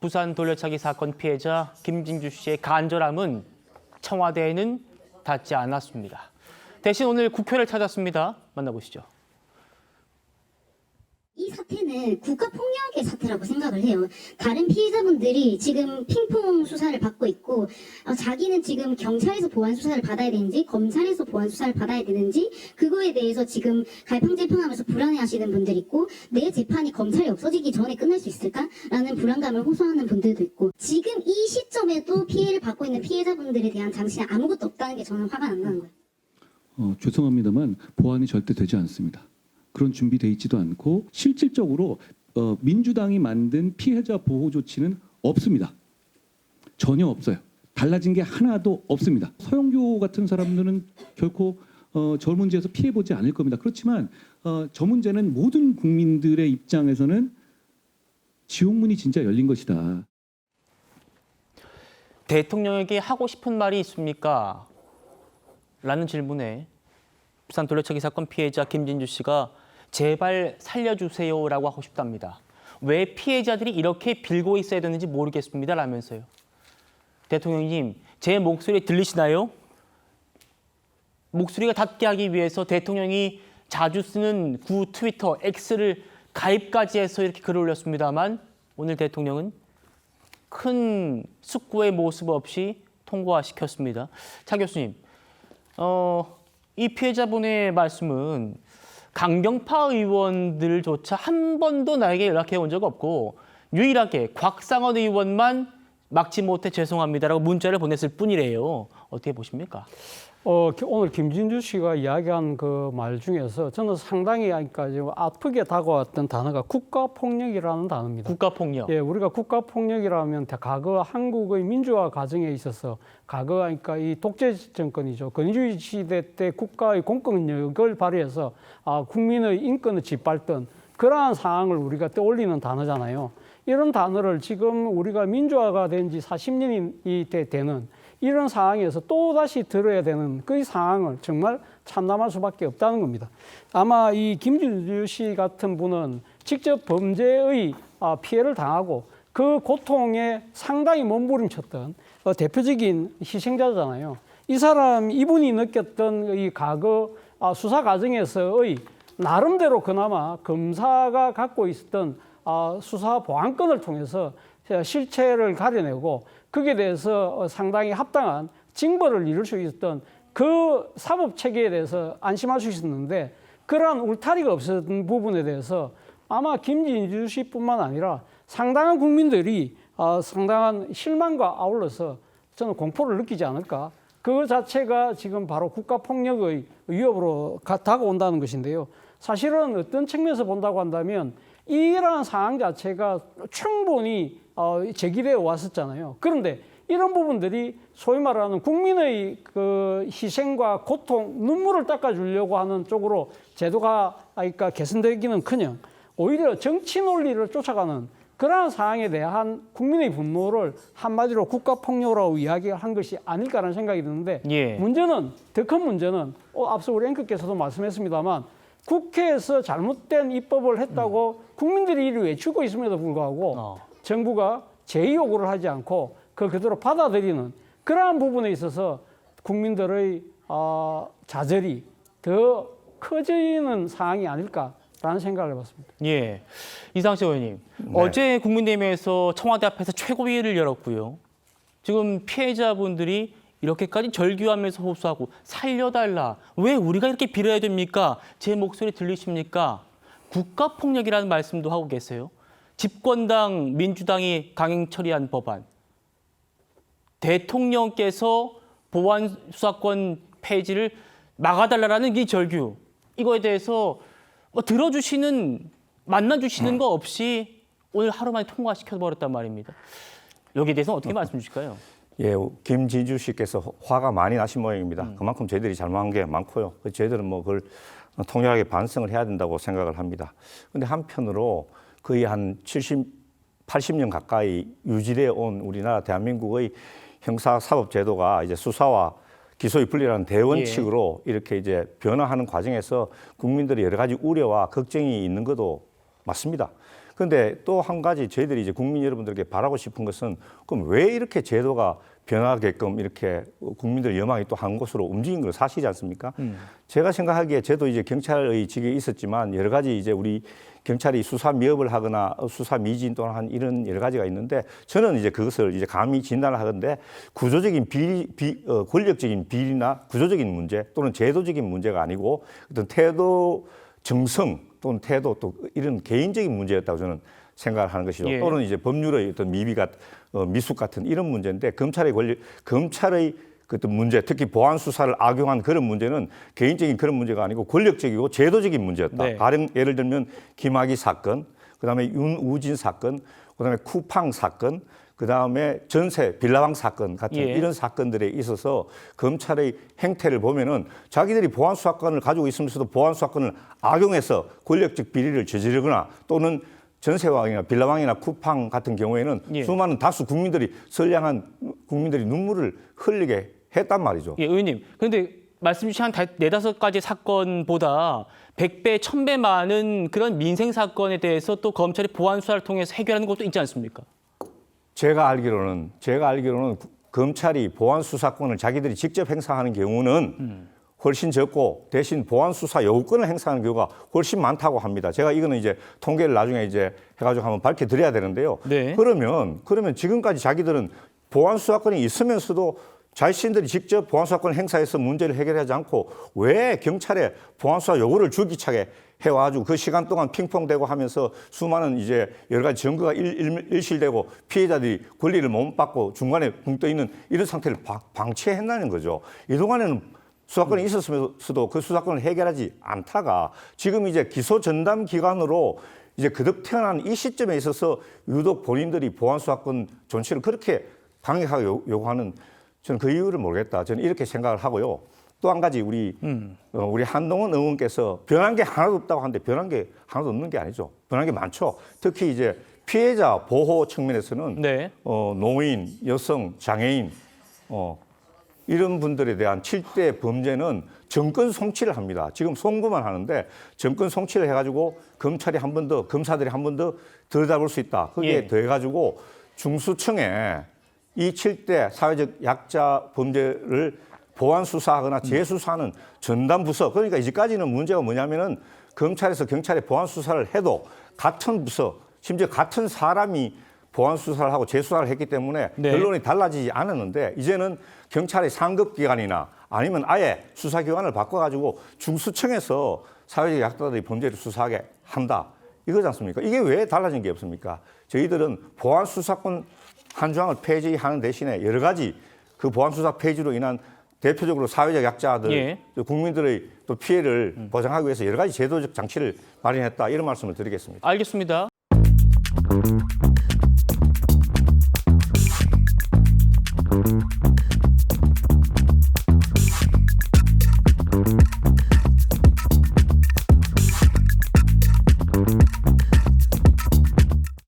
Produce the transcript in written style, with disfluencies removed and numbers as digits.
부산 돌려차기 사건 피해자 김진주 씨의 간절함은 청와대에는 닿지 않았습니다. 대신 오늘 국회를 찾았습니다. 만나보시죠. 이 사태는 국가폭력의 사태라고 생각을 해요. 다른 피해자분들이 지금 핑퐁 수사를 받고 있고 자기는 지금 경찰에서 보안 수사를 받아야 되는지 검찰에서 보안 수사를 받아야 되는지 그거에 대해서 지금 갈팡질팡하면서 불안해하시는 분들 있고 내 재판이 검찰이 없어지기 전에 끝날 수 있을까라는 불안감을 호소하는 분들도 있고 지금 이 시점에도 피해를 받고 있는 피해자분들에 대한 당신은 아무것도 없다는 게 저는 화가 안 나는 거예요. 죄송합니다만 보완이 절대 되지 않습니다. 그런 준비돼 있지도 않고 실질적으로 민주당이 만든 피해자 보호 조치는 없습니다. 전혀 없어요. 달라진 게 하나도 없습니다. 서영교 같은 사람들은 결코 저 문제에서 피해보지 않을 겁니다. 그렇지만 저 문제는 모든 국민들의 입장에서는 지옥문이 진짜 열린 것이다. 대통령에게 하고 싶은 말이 있습니까? 라는 질문에 부산 돌려차기 사건 피해자 김진주 씨가 제발 살려주세요라고 하고 싶답니다. 왜 피해자들이 이렇게 빌고 있어야 되는지 모르겠습니다 라면서요. 대통령님, 제 목소리 들리시나요? 목소리가 닿게 하기 위해서 대통령이 자주 쓰는 구 트위터 X를 가입까지 해서 이렇게 글을 올렸습니다만 오늘 대통령은 큰 숙고의 모습 없이 통과시켰습니다. 차 교수님, 이 피해자분의 말씀은 강경파 의원들조차 한 번도 나에게 연락해 온 적 없고 유일하게 곽상원 의원만 막지 못해 죄송합니다라고 문자를 보냈을 뿐이래요. 어떻게 보십니까? 오늘 김진주 씨가 이야기한 그 말 중에서 저는 상당히 지금 아프게 다가왔던 단어가 국가폭력이라는 단어입니다. 국가폭력. 예, 우리가 국가폭력이라면 과거 한국의 민주화 과정에 있어서 과거 그러니까 이 독재 정권이죠. 권위주의 시대 때 국가의 공권력을 발휘해서 국민의 인권을 짓밟던 그러한 상황을 우리가 떠올리는 단어잖아요. 이런 단어를 지금 우리가 민주화가 된 지 40년이 되는 이런 상황에서 또다시 들어야 되는 그 상황을 정말 참담할 수밖에 없다는 겁니다. 아마 이 김진주 씨 같은 분은 직접 범죄의 피해를 당하고 그 고통에 상당히 몸부림쳤던 대표적인 희생자잖아요. 이분이 느꼈던 이 과거 수사 과정에서의 나름대로 그나마 검사가 갖고 있었던 수사 보안권을 통해서 실체를 가려내고 거기에 대해서 상당히 합당한 징벌을 이룰 수 있었던 그 사법 체계에 대해서 안심할 수 있었는데 그러한 울타리가 없었던 부분에 대해서 아마 김진주 씨뿐만 아니라 상당한 국민들이 상당한 실망과 아울러서 저는 공포를 느끼지 않을까. 그 자체가 지금 바로 국가폭력의 위협으로 다가온다는 것인데요. 사실은 어떤 측면에서 본다고 한다면 이러한 상황 자체가 충분히 제기되어 왔었잖아요. 그런데 이런 부분들이 소위 말하는 국민의 그 희생과 고통, 눈물을 닦아주려고 하는 쪽으로 제도가 개선되기는커녕 오히려 정치 논리를 쫓아가는 그러한 상황에 대한 국민의 분노를 한마디로 국가폭력으로 이야기한 것이 아닐까라는 생각이 드는데 문제는 더 큰 문제는 앞서 우리 앵커께서도 말씀했습니다만 국회에서 잘못된 입법을 했다고 국민들이 이를 외치고 있음에도 불구하고 정부가 제의 요구를 하지 않고 그대로 받아들이는 그러한 부분에 있어서 국민들의 좌절이 더 커지는 상황이 아닐까라는 생각을 해봤습니다. 예, 이상식 의원님, 어제 국민대회에서 청와대 앞에서 최고위를 열었고요. 지금 피해자분들이 이렇게까지 절규하면서 호소하고 살려달라. 왜 우리가 이렇게 빌어야 됩니까? 제 목소리 들리십니까? 국가폭력이라는 말씀도 하고 계세요. 집권당 민주당이 강행 처리한 법안. 대통령께서 보안 수사권 폐지를 막아달라는 이 절규. 이거에 대해서 만나주시는 거 없이 오늘 하루 만에 통과시켜버렸단 말입니다. 여기에 대해서는 어떻게 말씀 주실까요? 예, 김진주 씨께서 화가 많이 나신 모양입니다. 그만큼 저희들이 잘못한 게 많고요. 저희들은 그걸 통렬하게 반성을 해야 된다고 생각을 합니다. 그런데 한편으로 거의 한 70, 80년 가까이 유지되어 온 우리나라 대한민국의 형사사법 제도가 이제 수사와 기소의 분리라는 대원칙으로 이렇게 이제 변화하는 과정에서 국민들의 여러 가지 우려와 걱정이 있는 것도 맞습니다. 그런데 또 한 가지 저희들이 이제 국민 여러분들에게 바라고 싶은 것은 그럼 왜 이렇게 제도가 변하게끔 이렇게 국민들 여망이 또 한 곳으로 움직인 건 사실이지 않습니까? 제가 생각하기에 저도 이제 경찰의 직에 있었지만 여러 가지 이제 우리 경찰이 수사 미흡을 하거나 수사 미진 또는 한 이런 여러 가지가 있는데 저는 이제 그것을 이제 감히 진단을 하건데 구조적인 권력적인 비리나 구조적인 문제 또는 제도적인 문제가 아니고 어떤 태도 정성 또는 태도 또 이런 개인적인 문제였다고 저는 생각을 하는 것이죠. 예. 또는 이제 법률의 어떤 미숙 같은 이런 문제인데 검찰의 그 어떤 문제, 특히 보안 수사를 악용한 그런 문제는 개인적인 그런 문제가 아니고 권력적이고 제도적인 문제였다. 네. 가령 예를 들면 김학의 사건, 그다음에 윤우진 사건, 그다음에 쿠팡 사건, 그다음에 전세 빌라방 사건 같은 예. 이런 사건들에 있어서 검찰의 행태를 보면은 자기들이 보안 수사권을 가지고 있으면서도 보안 수사권을 악용해서 권력적 비리를 저지르거나 또는 전세왕이나 빌라왕이나 쿠팡 같은 경우에는 예. 수많은 다수 국민들이 선량한 국민들이 눈물을 흘리게 했단 말이죠. 예, 의원님. 그런데 말씀 주신 한 4-5가지 사건보다 100배, 1000배 많은 그런 민생 사건에 대해서 또 검찰이 보안 수사를 통해서 해결하는 것도 있지 않습니까? 제가 알기로는 검찰이 보안 수사권을 자기들이 직접 행사하는 경우는 훨씬 적고 대신 보안 수사 요구권을 행사하는 경우가 훨씬 많다고 합니다. 제가 이거는 이제 통계를 나중에 이제 해가지고 한번 밝혀드려야 되는데요. 네. 그러면 지금까지 자기들은 보안 수사권이 있으면서도 자신들이 직접 보안 수사권을 행사해서 문제를 해결하지 않고 왜 경찰에 보안 수사 요구를 줄기차게 해와가지고 그 시간 동안 핑퐁대고 하면서 수많은 이제 여러 가지 증거가 일실되고 피해자들이 권리를 못 받고 중간에 붕 떠 있는 이런 상태를 방치했다는 거죠. 이동안에는 수사권이 있었으면서도 그 수사권을 해결하지 않다가 지금 이제 기소 전담 기관으로 이제 거듭 태어난 이 시점에 있어서 유독 본인들이 보안 수사권 존치를 그렇게 강력하게 요구하는 저는 그 이유를 모르겠다. 저는 이렇게 생각을 하고요. 또 한 가지 우리 한동훈 의원께서 변한 게 하나도 없다고 하는데 변한 게 하나도 없는 게 아니죠. 변한 게 많죠. 특히 이제 피해자 보호 측면에서는 네. 노인, 여성, 장애인 이런 분들에 대한 7대 범죄는 정권 송치를 합니다. 지금 송구만 하는데 정권 송치를 해가지고 검찰이 한 번 더, 검사들이 한 번 더 들여다볼 수 있다. 거기에 예. 더해가지고 중수청에 이 7대 사회적 약자 범죄를 보안 수사하거나 재수사하는 전담 부서. 그러니까 이제까지는 문제가 뭐냐면은 검찰에서 경찰에 보안 수사를 해도 같은 부서, 심지어 같은 사람이 보안 수사를 하고 재수사를 했기 때문에 네. 결론이 달라지지 않았는데 이제는 경찰의 상급 기관이나 아니면 아예 수사 기관을 바꿔가지고 중수청에서 사회적 약자들의 범죄를 수사하게 한다. 이거지 않습니까? 이게 왜 달라진 게 없습니까? 저희들은 보안 수사권 한 조항을 폐지하는 대신에 여러 가지 그 보안 수사 폐지로 인한 대표적으로 사회적 약자들, 예. 국민들의 또 피해를 보장하기 위해서 여러 가지 제도적 장치를 마련했다. 이런 말씀을 드리겠습니다. 알겠습니다.